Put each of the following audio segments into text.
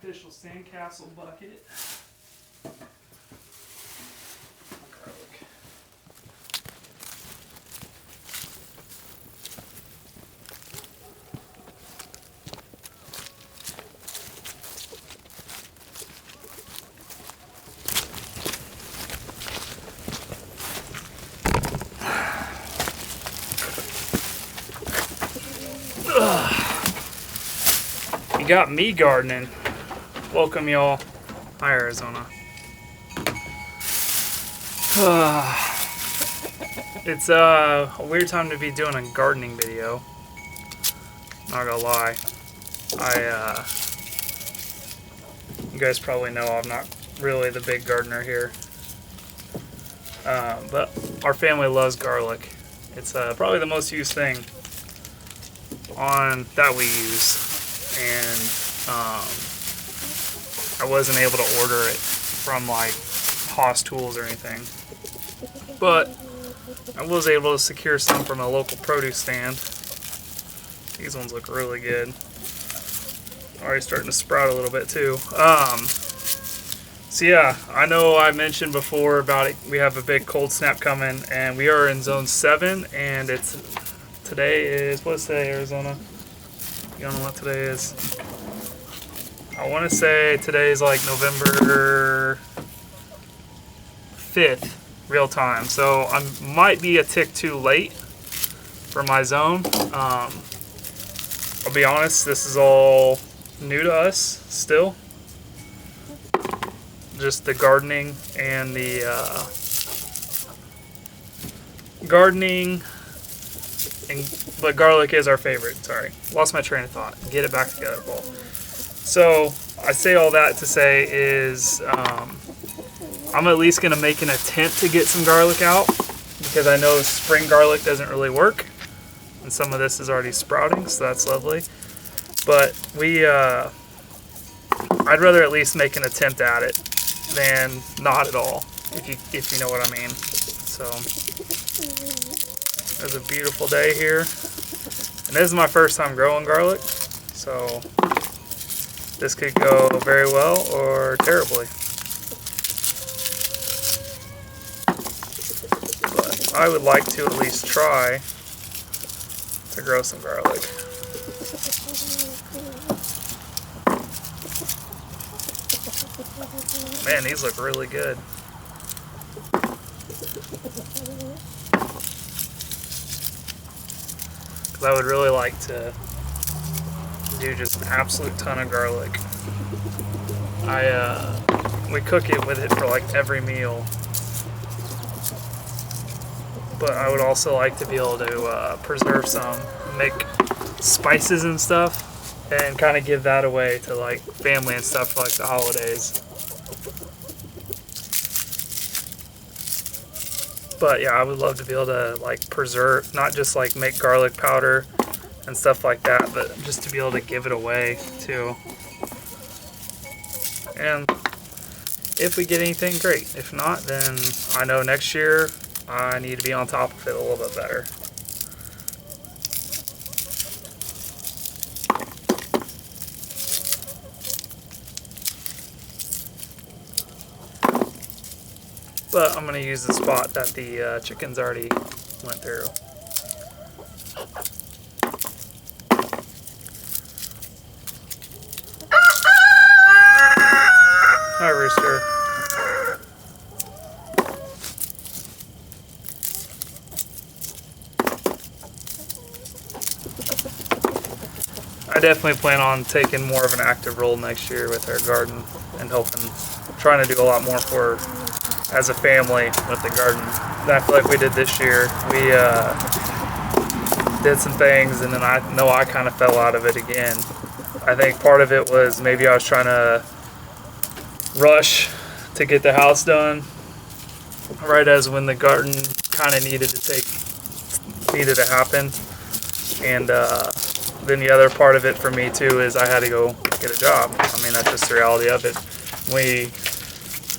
official sandcastle bucket. You got me gardening. Welcome y'all. Hi Arizona. It's a weird time to be doing a gardening video. Not gonna lie. You guys probably know I'm not really the big gardener here. But our family loves garlic. It's probably the most used thing that we use. And I wasn't able to order it from like Haas Tools or anything, but I was able to secure some from a local produce stand. These ones look really good. Already starting to sprout a little bit too. So yeah, I know I mentioned before about it. We have a big cold snap coming, and we are in zone 7, and today is, what's today, Arizona? You don't know what today is? I want to say today is like November 5th, real time. So I might be a tick too late for my zone. I'll be honest, this is all new to us still. Just the gardening and the but garlic is our favorite. Sorry, lost my train of thought. Get it back together, Paul. So I say all that to say is I'm at least going to make an attempt to get some garlic out, because I know spring garlic doesn't really work, and some of this is already sprouting, so that's lovely. But I'd rather at least make an attempt at it than not at all, if you know what I mean. So it's a beautiful day here, and this is my first time growing garlic, so this could go very well or terribly. But I would like to at least try to grow some garlic. Man, these look really good. Because I would really like to do just an absolute ton of garlic. We cook it with it for like every meal. But I would also like to be able to preserve some, make spices and stuff, and kind of give that away to like family and stuff for like the holidays. But yeah, I would love to be able to like preserve, not just like make garlic powder and stuff like that, but just to be able to give it away too. And if we get anything, great. If not, then I know next year I need to be on top of it a little bit better. But I'm going to use the spot that the chickens already went through. Hi, Rooster. I definitely plan on taking more of an active role next year with our garden and trying to do a lot more for as a family with the garden than I feel like we did this year. We did some things, and then I know I kind of fell out of it again. I think part of it was maybe I was trying to rush to get the house done right as when the garden kind of needed to happen. And then the other part of it for me too is I had to go get a job. I mean, that's just the reality of it.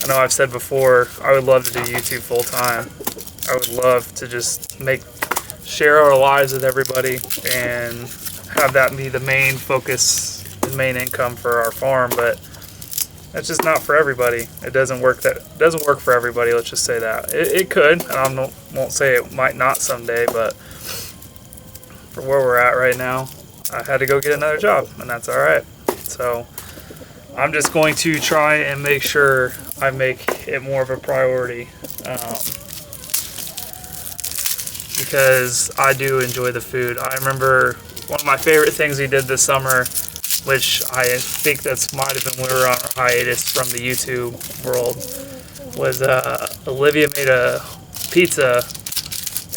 I know I've said before, I would love to do YouTube full time. I would love to just share our lives with everybody and have that be the main focus and main income for our farm. But That's just not for everybody. It doesn't work for everybody. Let's just say that it could, and I won't say it might not someday, but for where we're at right now, I had to go get another job, and that's all right. So I'm just going to try and make sure I make it more of a priority, because I do enjoy the food. I remember one of my favorite things we did this summer, which I think that's might have been when we were on our hiatus from the YouTube world, was Olivia made a pizza,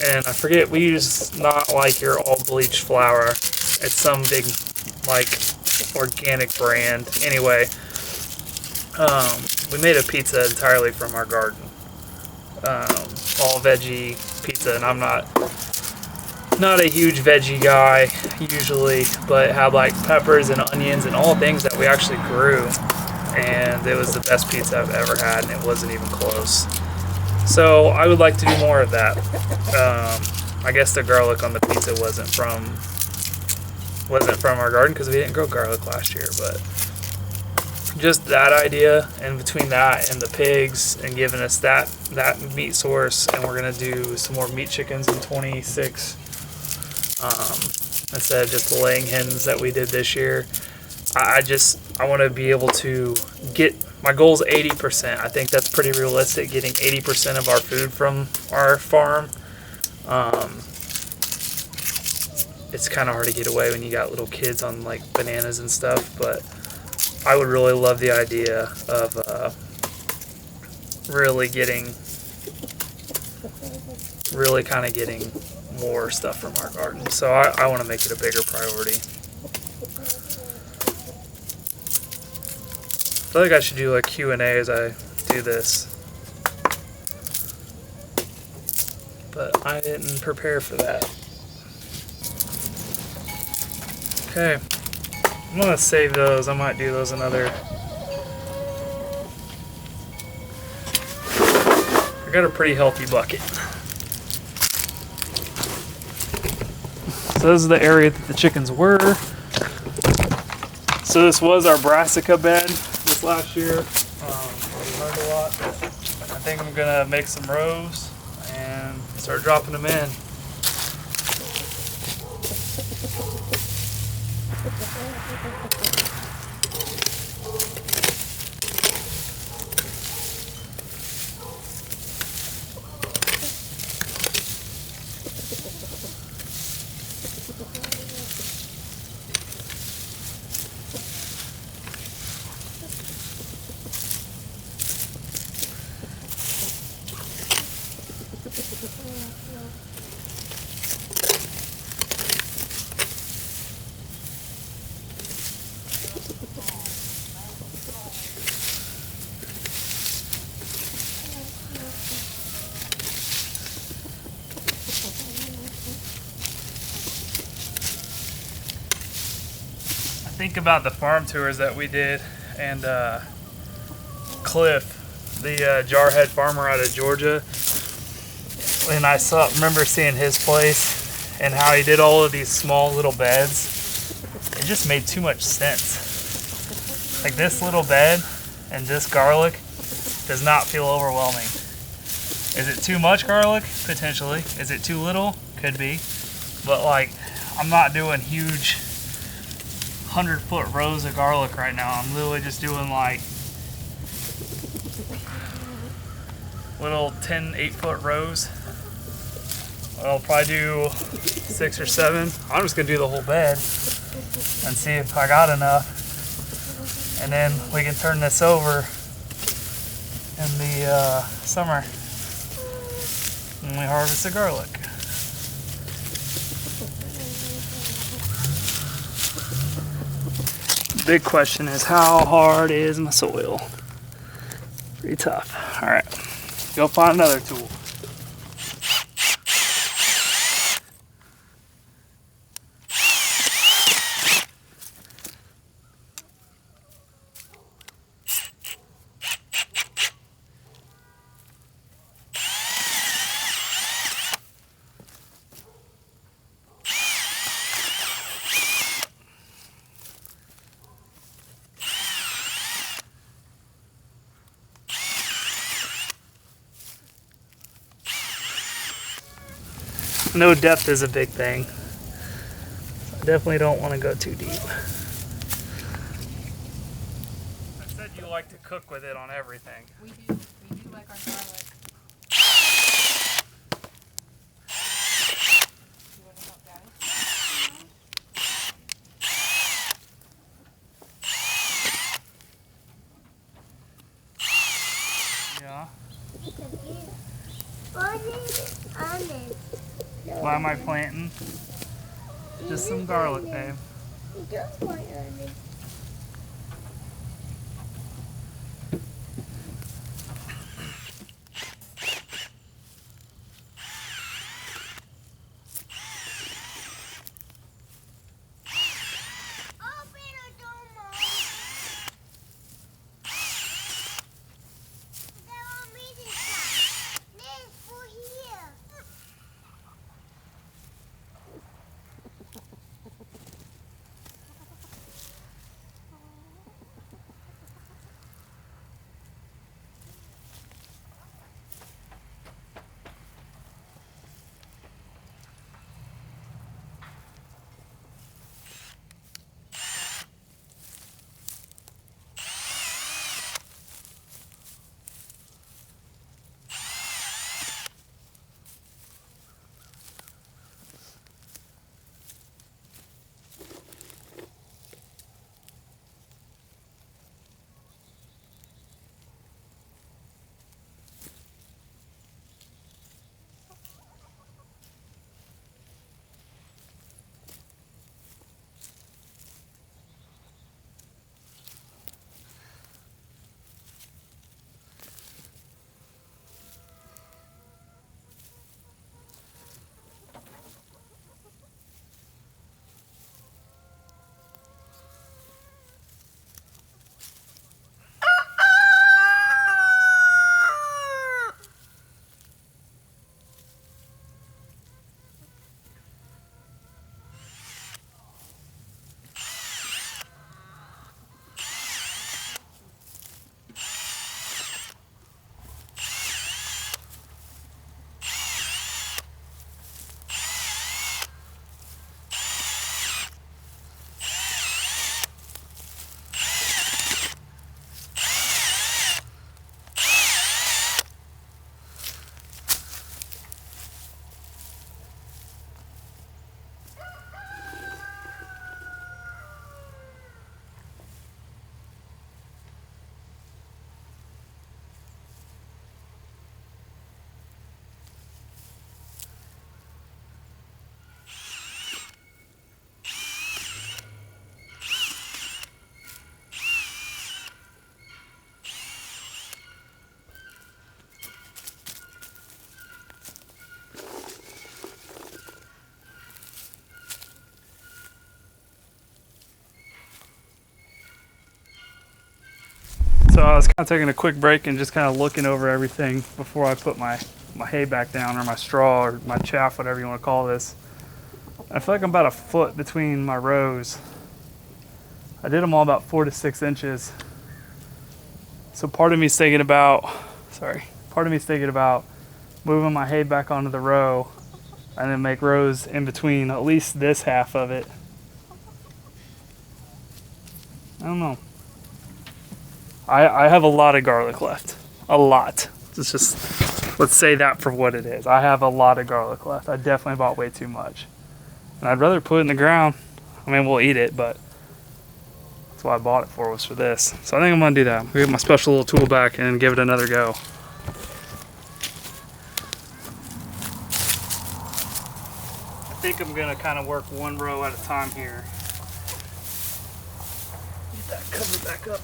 and I forget, we used not like your all bleached flour. It's some big like organic brand. Anyway, we made a pizza entirely from our garden, all veggie pizza, and I'm not a huge veggie guy usually, but had like peppers and onions and all things that we actually grew, and it was the best pizza I've ever had, and it wasn't even close. So I would like to do more of that. I guess the garlic on the pizza wasn't from our garden because we didn't grow garlic last year, but just that idea, and between that and the pigs and giving us that meat source, and we're gonna do some more meat chickens in 26. Instead of just the laying hens that we did this year. I want to be able to get, my goal is 80%. I think that's pretty realistic, getting 80% of our food from our farm. It's kind of hard to get away when you got little kids on like bananas and stuff, but I would really love the idea of really kind of getting more stuff from our garden. So I want to make it a bigger priority. I feel like I should do a Q&A as I do this, but I didn't prepare for that. Okay, I'm gonna save those. I might do those another. I got a pretty healthy bucket. So this is the area that the chickens were. So this was our brassica bed this last year. We learned a lot. I think I'm gonna make some rows and start dropping them in. Think about the farm tours that we did, and Cliff, the jarhead farmer out of Georgia, and I remember seeing his place and how he did all of these small little beds. It just made too much sense. Like this little bed and this garlic does not feel overwhelming. Is it too much garlic? Potentially. Is it too little? Could be. But like, I'm not doing huge 100-foot rows of garlic right now. I'm literally just doing like little 8-foot rows. I'll probably do 6 or 7. I'm just gonna do the whole bed and see if I got enough, and then we can turn this over in the summer when we harvest the garlic. Big question is, how hard is my soil? Pretty tough. All right, go find another tool. no depth is a big thing. I definitely don't want to go too deep. I said you like to cook with it on everything. We do like our garlic. You want to help Daddy? Yeah. Why am I planting? Just some garlic, babe. So I was kind of taking a quick break and just kind of looking over everything before I put my hay back down, or my straw, or my chaff, whatever you want to call this. I feel like I'm about a foot between my rows. I did them all about 4 to 6 inches. So part of me's thinking about moving my hay back onto the row and then make rows in between at least this half of it. I don't know. I have a lot of garlic left. A lot. It's just, let's say that for what it is. I have a lot of garlic left. I definitely bought way too much. And I'd rather put it in the ground. I mean, we'll eat it, but that's what I bought it for, was for this. So I think I'm gonna do that. I'm gonna get my special little tool back and give it another go. I think I'm gonna kind of work one row at a time here. Get that cover back up.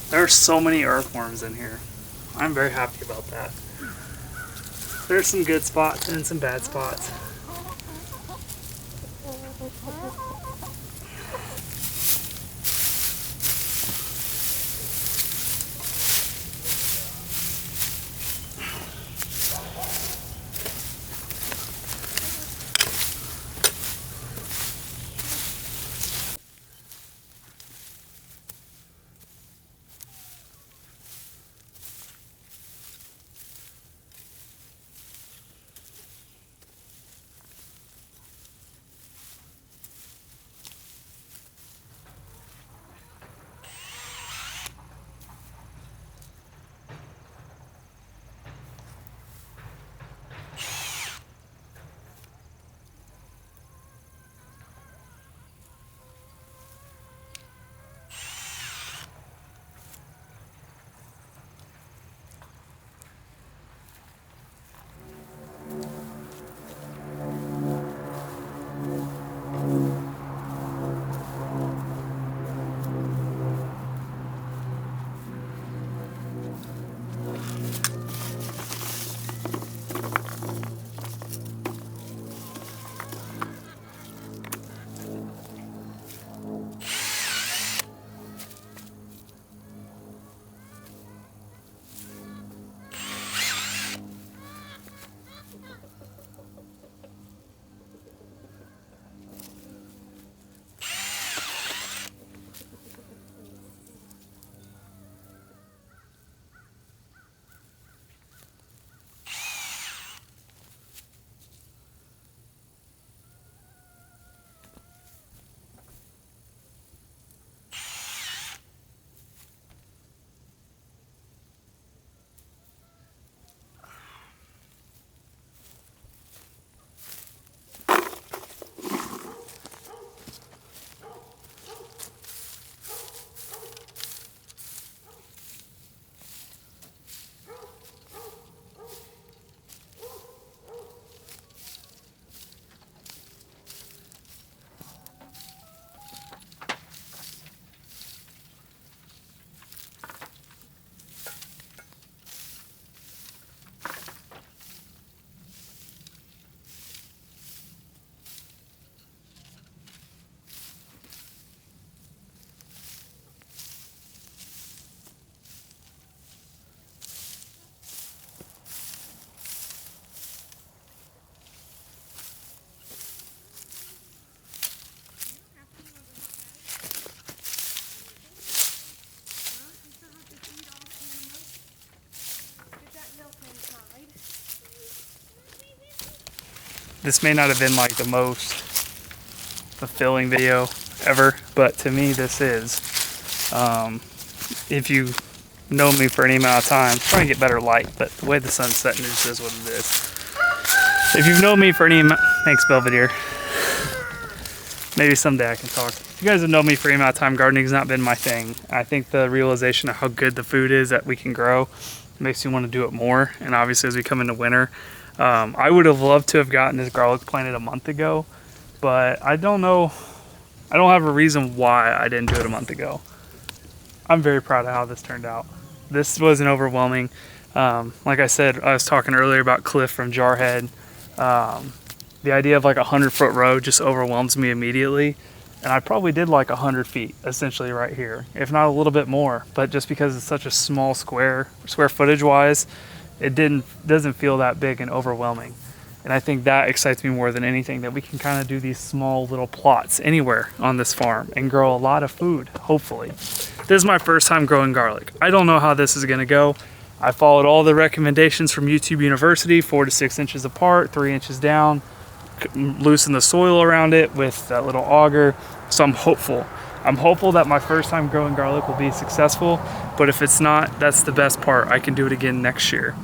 There are so many earthworms in here. I'm very happy about that. There's some good spots and some bad spots. This may not have been like the most fulfilling video ever, but to me this is. If you know me for any amount of time, I'm trying to get better light, but the way the sun's setting is just what it is. If you've known me for any amount, thanks Belvedere. Maybe someday I can talk. If you guys have known me for any amount of time, gardening's not been my thing. I think the realization of how good the food is that we can grow makes me want to do it more. And obviously as we come into winter, I would have loved to have gotten this garlic planted a month ago, but I don't know. I don't have a reason why I didn't do it a month ago. I'm very proud of how this turned out. This wasn't overwhelming. Like I said, I was talking earlier about Cliff from Jarhead. The idea of like a 100-foot row just overwhelms me immediately. And I probably did like 100 feet essentially right here, if not a little bit more. But just because it's such a small square footage wise, it doesn't feel that big and overwhelming. And I think that excites me more than anything, that we can kind of do these small little plots anywhere on this farm and grow a lot of food, hopefully. This is my first time growing garlic. I don't know how this is gonna go. I followed all the recommendations from YouTube University, 4 to 6 inches apart, 3 inches down, loosen the soil around it with that little auger. So I'm hopeful. I'm hopeful that my first time growing garlic will be successful, but if it's not, that's the best part. I can do it again next year.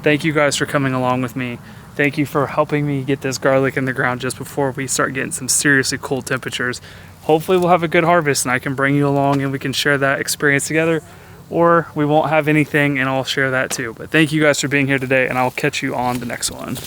Thank you guys for coming along with me. Thank you for helping me get this garlic in the ground just before we start getting some seriously cold temperatures. Hopefully we'll have a good harvest and I can bring you along and we can share that experience together, or we won't have anything and I'll share that too. But thank you guys for being here today, and I'll catch you on the next one.